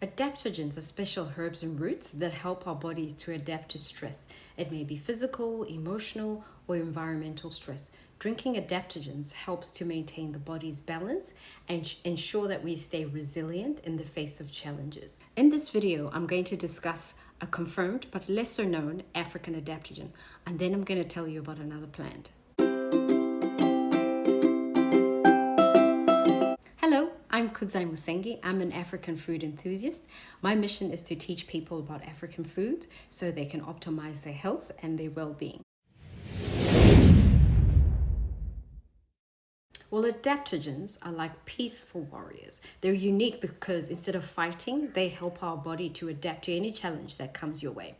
Adaptogens are special herbs and roots that help our bodies to adapt to stress. It may be physical, emotional, or environmental stress. Drinking adaptogens helps to maintain the body's balance and ensure that we stay resilient in the face of challenges. In this video, I'm going to discuss a confirmed but lesser known African adaptogen, and then I'm going to tell you about another plant. Hello, I'm Kudzai Musengi. I'm an African food enthusiast. My mission is to teach people about African foods so they can optimize their health and their well-being. Well, adaptogens are like peaceful warriors. They're unique because instead of fighting, they help our body to adapt to any challenge that comes your way.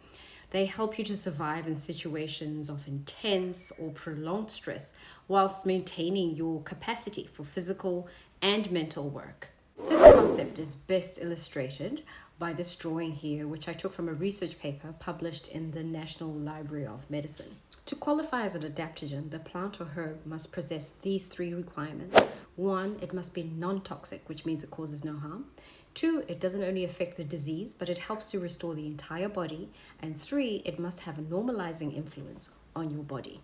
They help you to survive in situations of intense or prolonged stress whilst maintaining your capacity for physical and mental work. This concept is best illustrated by this drawing here, which I took from a research paper published in the National Library of Medicine. To qualify as an adaptogen, the plant or herb must possess these three requirements. 1, it must be non-toxic, which means it causes no harm. 2, it doesn't only affect the disease, but it helps to restore the entire body. And 3, it must have a normalizing influence on your body.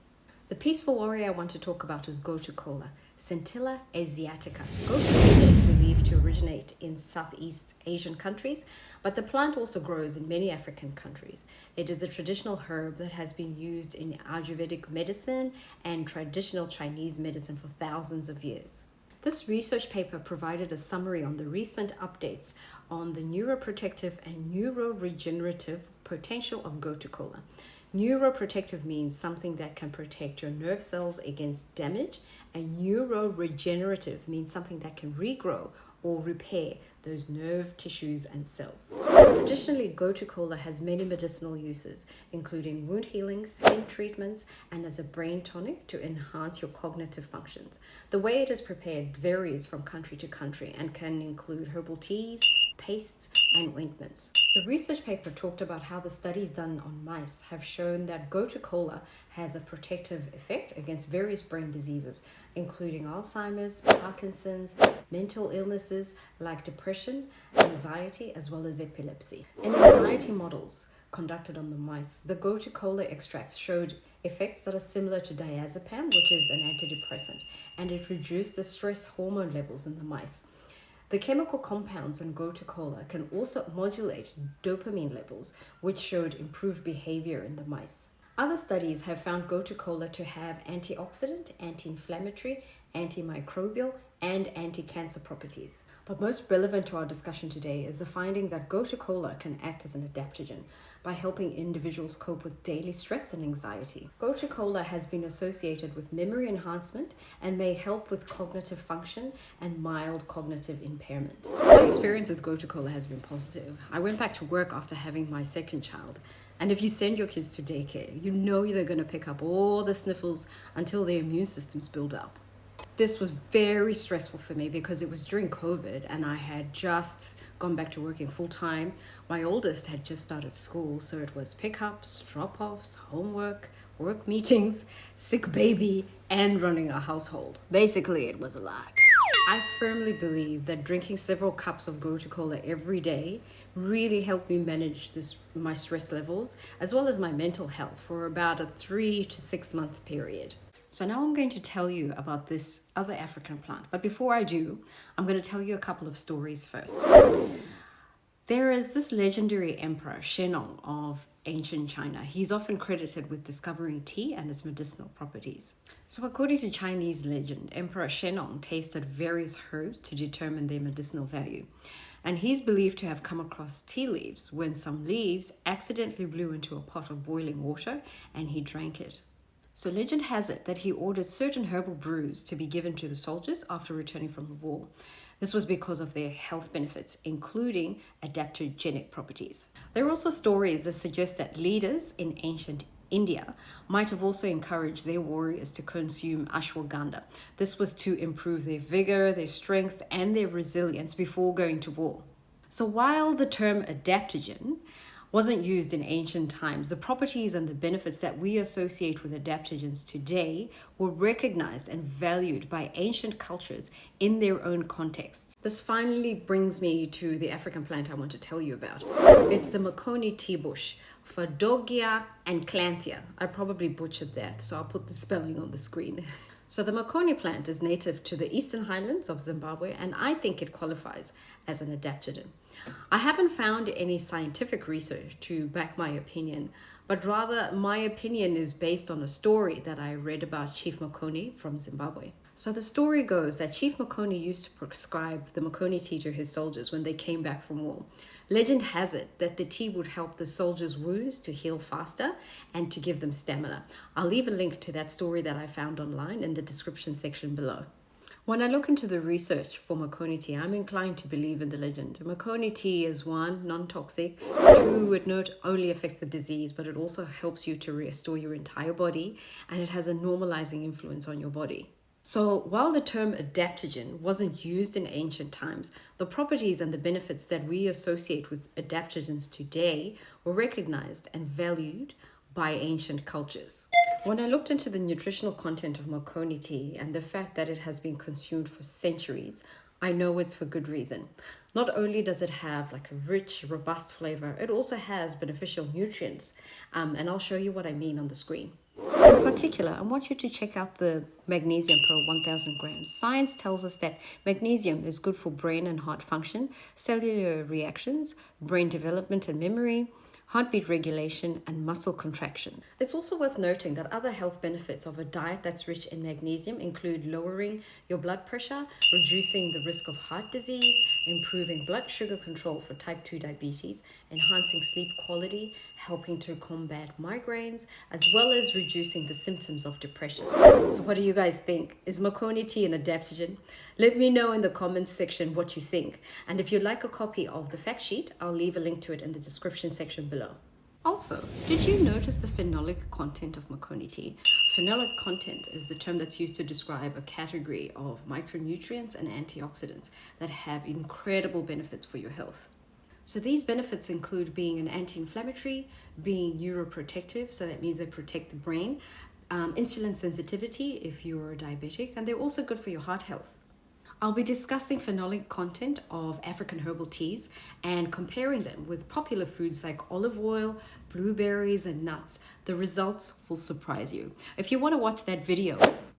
The peaceful warrior I want to talk about is Gotu Kola, Centella asiatica. Gotu Kola is believed to originate in Southeast Asian countries, but the plant also grows in many African countries. It is a traditional herb that has been used in Ayurvedic medicine and traditional Chinese medicine for thousands of years. This research paper provided a summary on the recent updates on the neuroprotective and neuroregenerative potential of Gotu Kola. Neuroprotective means something that can protect your nerve cells against damage, and neuroregenerative means something that can regrow or repair those nerve tissues and cells. Traditionally, Gotu Kola has many medicinal uses, including wound healing, skin treatments, and as a brain tonic to enhance your cognitive functions. The way it is prepared varies from country to country and can include herbal teas, pastes, and ointments. The research paper talked about how the studies done on mice have shown that Gotu Kola has a protective effect against various brain diseases, including Alzheimer's, Parkinson's, mental illnesses like depression, anxiety, as well as epilepsy. In anxiety models conducted on the mice, the Gotu Kola extracts showed effects that are similar to diazepam, which is an antidepressant, and it reduced the stress hormone levels in the mice. The chemical compounds in Gotu Kola can also modulate dopamine levels, which showed improved behavior in the mice. Other studies have found Gotu Kola to have antioxidant, anti-inflammatory, antimicrobial, and anti-cancer properties. But most relevant to our discussion today is the finding that Gotu Kola can act as an adaptogen by helping individuals cope with daily stress and anxiety. Gotu Kola has been associated with memory enhancement and may help with cognitive function and mild cognitive impairment. My experience with Gotu Kola has been positive. I went back to work after having my second child. And if you send your kids to daycare, you know they're going to pick up all the sniffles until their immune systems build up. This was very stressful for me because it was during COVID and I had just gone back to working full time. My oldest had just started school, so it was pickups, drop-offs, homework, work meetings, sick baby, and running a household. Basically, it was a lot. I firmly believe that drinking several cups of Gotu Kola every day really helped me manage my stress levels as well as my mental health for about a 3 to 6 month period. So now I'm going to tell you about this other African plant. But before I do, I'm going to tell you a couple of stories first. There is this legendary emperor, Shennong of ancient China. He's often credited with discovering tea and its medicinal properties. So according to Chinese legend, Emperor Shennong tasted various herbs to determine their medicinal value. And he's believed to have come across tea leaves when some leaves accidentally blew into a pot of boiling water and he drank it. So legend has it that he ordered certain herbal brews to be given to the soldiers after returning from the war. This was because of their health benefits, including adaptogenic properties. There are also stories that suggest that leaders in ancient India might have also encouraged their warriors to consume ashwagandha. This was to improve their vigor, their strength, and their resilience before going to war. So while the term adaptogen wasn't used in ancient times, the properties and the benefits that we associate with adaptogens today were recognized and valued by ancient cultures in their own contexts. This finally brings me to the African plant I want to tell you about. It's the Makoni Tea Bush, Phadogia and Clanthea. I probably butchered that, so I'll put the spelling on the screen. So the Makoni plant is native to the eastern highlands of Zimbabwe, and I think it qualifies as an adaptogen. I haven't found any scientific research to back my opinion, but rather my opinion is based on a story that I read about Chief Makoni from Zimbabwe. So the story goes that Chief Makoni used to prescribe the Makoni tea to his soldiers when they came back from war. Legend has it that the tea would help the soldiers' wounds to heal faster and to give them stamina. I'll leave a link to that story that I found online in the description section below. When I look into the research for Makoni tea, I'm inclined to believe in the legend. Makoni tea is 1, non-toxic, 2, it not only affects the disease, but it also helps you to restore your entire body, and it has a normalizing influence on your body. So while the term adaptogen wasn't used in ancient times, the properties and the benefits that we associate with adaptogens today were recognized and valued by ancient cultures. When I looked into the nutritional content of Makoni tea and the fact that it has been consumed for centuries, I know it's for good reason. Not only does it have like a rich, robust flavor, it also has beneficial nutrients. And I'll show you what I mean on the screen. In particular, I want you to check out the magnesium per 1000 grams. Science tells us that magnesium is good for brain and heart function, cellular reactions, brain development and memory, heartbeat regulation, and muscle contraction. It's also worth noting that other health benefits of a diet that's rich in magnesium include lowering your blood pressure, reducing the risk of heart disease, improving blood sugar control for type 2 diabetes, enhancing sleep quality, helping to combat migraines, as well as reducing the symptoms of depression. So what do you guys think? Is Makoni tea an adaptogen? Let me know in the comments section what you think. And if you'd like a copy of the fact sheet, I'll leave a link to it in the description section below. Also, did you notice the phenolic content of Makoni tea? Phenolic content is the term that's used to describe a category of micronutrients and antioxidants that have incredible benefits for your health. So these benefits include being an anti-inflammatory, being neuroprotective, so that means they protect the brain, insulin sensitivity if you're diabetic, and they're also good for your heart health. I'll be discussing phenolic content of African herbal teas and comparing them with popular foods like olive oil, blueberries, and nuts. The results will surprise you. If you want to watch that video,